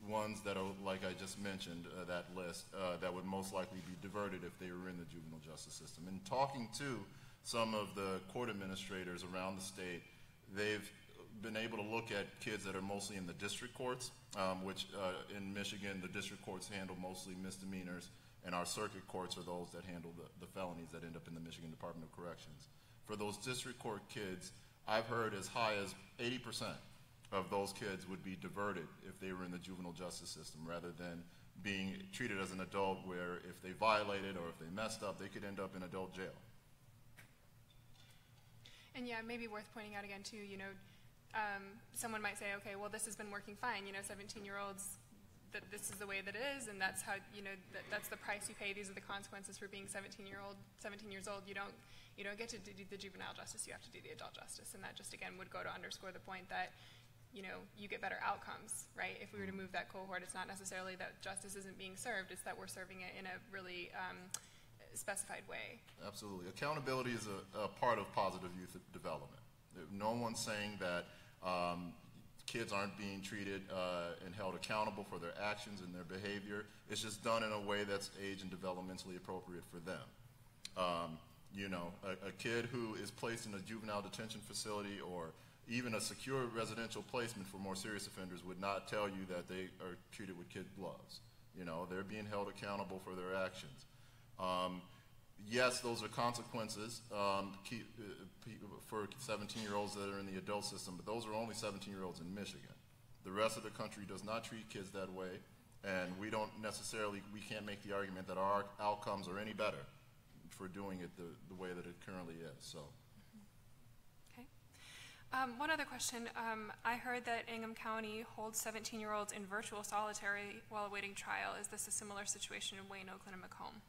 ones that are, like I just mentioned, that list, that would most likely be diverted if they were in the juvenile justice system. And talking to some of the court administrators around the state, they've been able to look at kids that are mostly in the district courts, which in Michigan, the district courts handle mostly misdemeanors, and our circuit courts are those that handle the felonies that end up in the Michigan Department of Corrections. For those district court kids, I've heard as high as 80% of those kids would be diverted if they were in the juvenile justice system, rather than being treated as an adult where if they violated or if they messed up, they could end up in adult jail. And yeah, maybe worth pointing out again too, someone might say, okay, well, this has been working fine, 17-year-olds, that this is the way that it is, and that's how, that's the price you pay. These are the consequences for being 17 years old. You don't get to do the juvenile justice, you have to do the adult justice. And that just, again, would go to underscore the point that, you get better outcomes, right? If we were to move that cohort, it's not necessarily that justice isn't being served, it's that we're serving it in a really specified way. Absolutely. Accountability is a part of positive youth development. No one's saying that kids aren't being treated and held accountable for their actions and their behavior. It's just done in a way that's age and developmentally appropriate for them. A kid who is placed in a juvenile detention facility or even a secure residential placement for more serious offenders would not tell you that they are treated with kid gloves. They're being held accountable for their actions. Yes, those are consequences for 17-year-olds that are in the adult system, but those are only 17-year-olds in Michigan. The rest of the country does not treat kids that way, and we can't make the argument that our outcomes are any better for doing it the way that it currently is. So. Okay. One other question. I heard that Ingham County holds 17-year-olds in virtual solitary while awaiting trial. Is this a similar situation in Wayne, Oakland, and Macomb?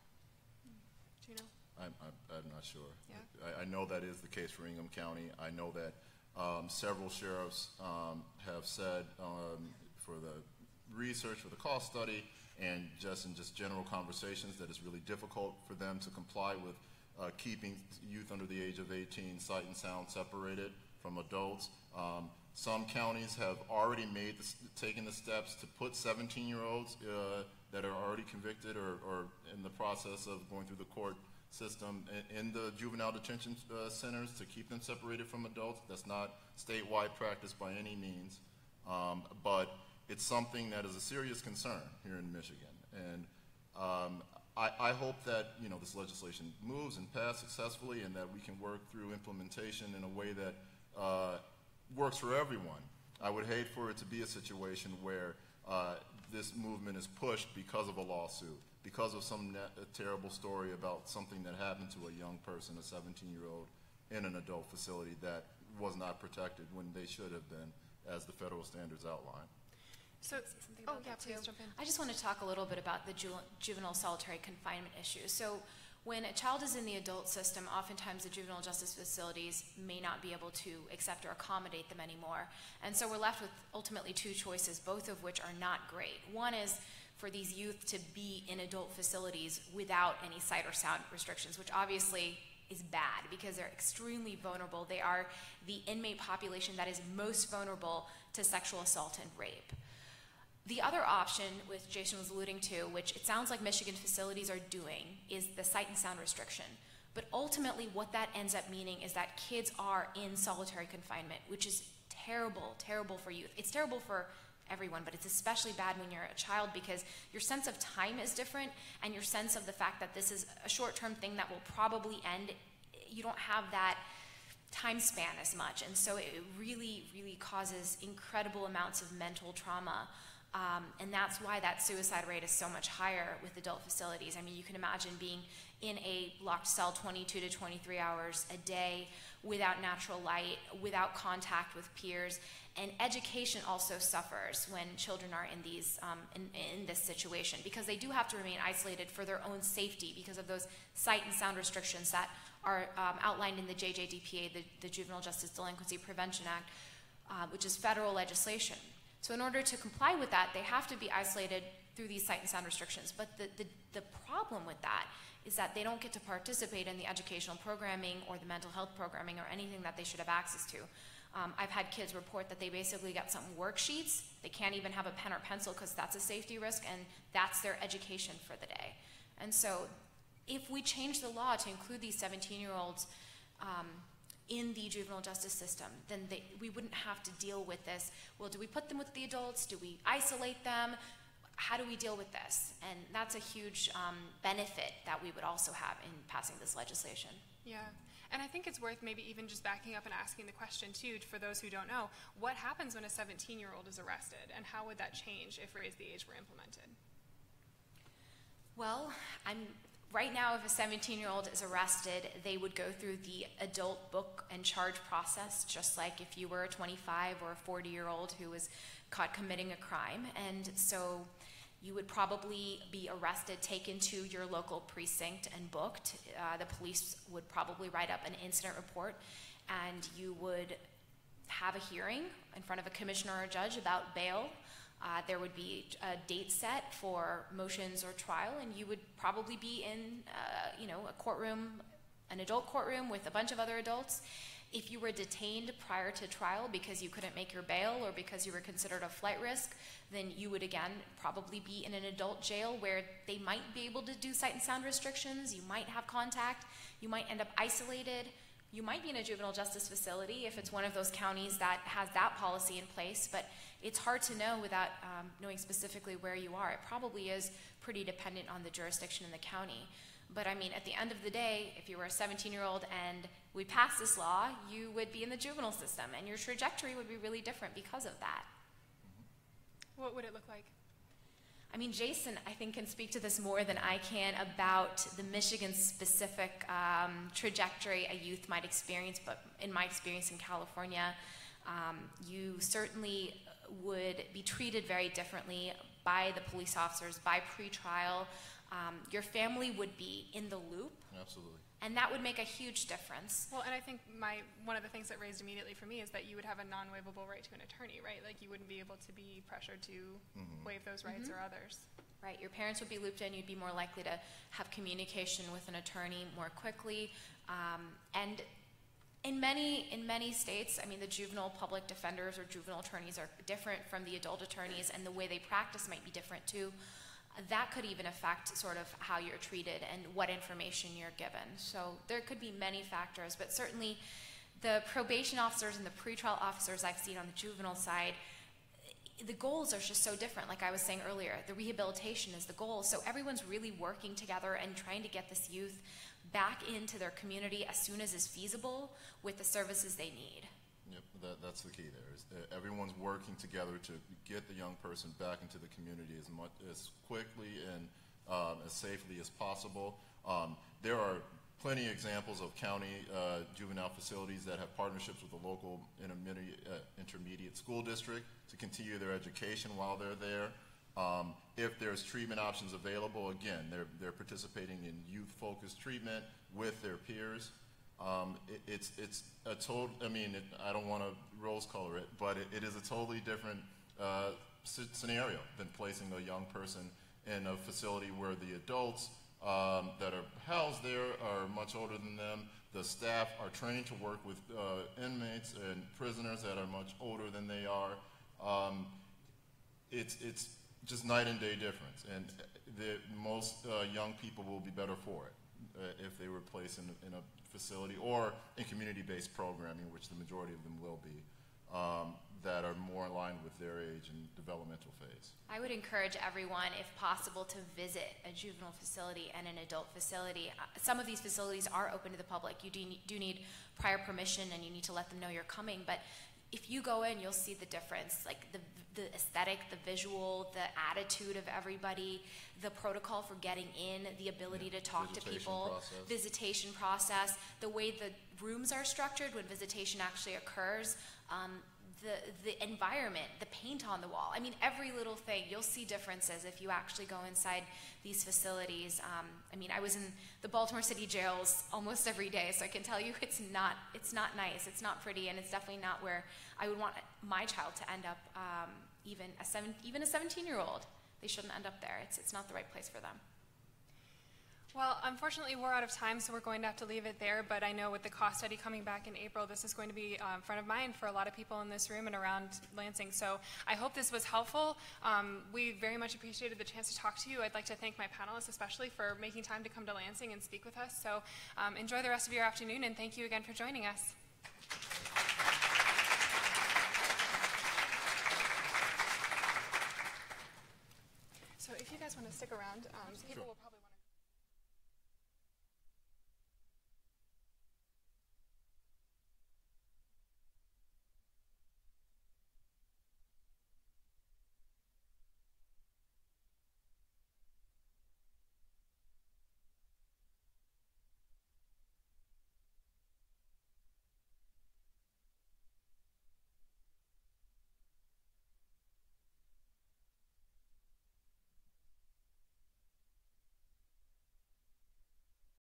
Do you know? I'm not sure. Yeah. I know that is the case for Ingham County. I know that several sheriffs have said for the research, for the cost study, and just in general conversations that it's really difficult for them to comply with keeping youth under the age of 18 sight and sound separated from adults. Some counties have already taken the steps to put 17-year-olds that are already convicted or in the process of going through the court system in the juvenile detention centers to keep them separated from adults. That's not statewide practice by any means, but it's something that is a serious concern here in Michigan. And I hope that this legislation moves and passes successfully, and that we can work through implementation in a way that works for everyone. I would hate for it to be a situation where this movement is pushed because of a lawsuit, because of some terrible story about something that happened to a young person, a 17-year-old, in an adult facility that was not protected when they should have been, as the federal standards outline. So, please jump in. I just want to talk a little bit about the juvenile solitary confinement issue. So when a child is in the adult system, oftentimes the juvenile justice facilities may not be able to accept or accommodate them anymore. And so we're left with ultimately two choices, both of which are not great. One is for these youth to be in adult facilities without any sight or sound restrictions, which obviously is bad because they're extremely vulnerable. They are the inmate population that is most vulnerable to sexual assault and rape. The other option, which Jason was alluding to, which it sounds like Michigan facilities are doing, is the sight and sound restriction. But ultimately what that ends up meaning is that kids are in solitary confinement, which is terrible, terrible for youth. It's terrible for everyone, but it's especially bad when you're a child because your sense of time is different, and your sense of the fact that this is a short-term thing that will probably end, you don't have that time span as much, and so it really, really causes incredible amounts of mental trauma. And that's why that suicide rate is so much higher with adult facilities. I mean, you can imagine being in a locked cell 22 to 23 hours a day without natural light, without contact with peers, and education also suffers when children are in these in this situation, because they do have to remain isolated for their own safety because of those sight and sound restrictions that are outlined in the JJDPA, the Juvenile Justice Delinquency Prevention Act, which is federal legislation. So in order to comply with that, they have to be isolated through these sight and sound restrictions. But the problem with that is that they don't get to participate in the educational programming or the mental health programming or anything that they should have access to. I've had kids report that they basically get some worksheets. They can't even have a pen or pencil because that's a safety risk, and that's their education for the day. And so if we change the law to include these 17-year-olds in the juvenile justice system, then we wouldn't have to deal with this. Well, do we put them with the adults? Do we isolate them? How do we deal with this? And that's a huge benefit that we would also have in passing this legislation. Yeah. And I think it's worth maybe even just backing up and asking the question, too, for those who don't know, what happens when a 17-year-old is arrested, and how would that change if raise the age were implemented? Well, right now, if a 17-year-old is arrested, they would go through the adult book and charge process, just like if you were a 25 or a 40-year-old who was caught committing a crime. And so you would probably be arrested, taken to your local precinct and booked. The police would probably write up an incident report, and you would have a hearing in front of a commissioner or a judge about bail. There would be a date set for motions or trial, and you would probably be in a courtroom, an adult courtroom with a bunch of other adults. If you were detained prior to trial because you couldn't make your bail or because you were considered a flight risk, then you would again probably be in an adult jail where they might be able to do sight and sound restrictions. You might have contact. You might end up isolated. You might be in a juvenile justice facility if it's one of those counties that has that policy in place, but it's hard to know without knowing specifically where you are. It probably is pretty dependent on the jurisdiction in the county. But I mean, at the end of the day, if you were a 17-year-old and we passed this law, you would be in the juvenile system, and your trajectory would be really different because of that. What would it look like? I mean, Jason, I think, can speak to this more than I can about the Michigan-specific trajectory a youth might experience, but in my experience in California, you certainly would be treated very differently by the police officers, by pretrial. Your family would be in the loop. Absolutely. And that would make a huge difference. Well, and I think one of the things that raised immediately for me is that you would have a non-waivable right to an attorney, right? Like you wouldn't be able to be pressured to waive those rights or others. Right, your parents would be looped in, you'd be more likely to have communication with an attorney more quickly. And in many states, I mean, the juvenile public defenders or juvenile attorneys are different from the adult attorneys, and the way they practice might be different too. That could even affect sort of how you're treated and what information you're given. So there could be many factors, but certainly the probation officers and the pretrial officers I've seen on the juvenile side, the goals are just so different. Like I was saying earlier, the rehabilitation is the goal. So everyone's really working together and trying to get this youth back into their community as soon as is feasible with the services they need. Yep, that's the key there. Is everyone's working together to get the young person back into the community as quickly and as safely as possible. There are plenty of examples of county juvenile facilities that have partnerships with the local intermediate school district to continue their education while they're there. If there's treatment options available, again, they're participating in youth-focused treatment with their peers. It's a total, I mean, I don't want to rose color it, but it is a totally different scenario than placing a young person in a facility where the adults that are housed there are much older than them. The staff are trained to work with inmates and prisoners that are much older than they are. It's just night and day difference, and most young people will be better for it if they were placed in a facility or in community-based programming, which the majority of them will be. that are more in line with their age and developmental phase. I would encourage everyone, if possible, to visit a juvenile facility and an adult facility. Some of these facilities are open to the public. You do need prior permission, and you need to let them know you're coming. But if you go in, you'll see the difference, like the aesthetic, the visual, the attitude of everybody, the protocol for getting in, the ability to talk to people, visitation process, the way the rooms are structured when visitation actually occurs, the environment, the paint on the wall. I mean, every little thing, you'll see differences if you actually go inside these facilities. I mean, I was in the Baltimore City jails almost every day, so I can tell you it's not nice, it's not pretty, and it's definitely not where I would want my child to end up. Even a 17-year-old, they shouldn't end up there. It's not the right place for them. Well, unfortunately, we're out of time, so we're going to have to leave it there. But I know with the cost study coming back in April, this is going to be front of mind for a lot of people in this room and around Lansing. So I hope this was helpful. We very much appreciated the chance to talk to you. I'd like to thank my panelists especially for making time to come to Lansing and speak with us. So enjoy the rest of your afternoon, and thank you again for joining us. So if you guys want to stick around, people will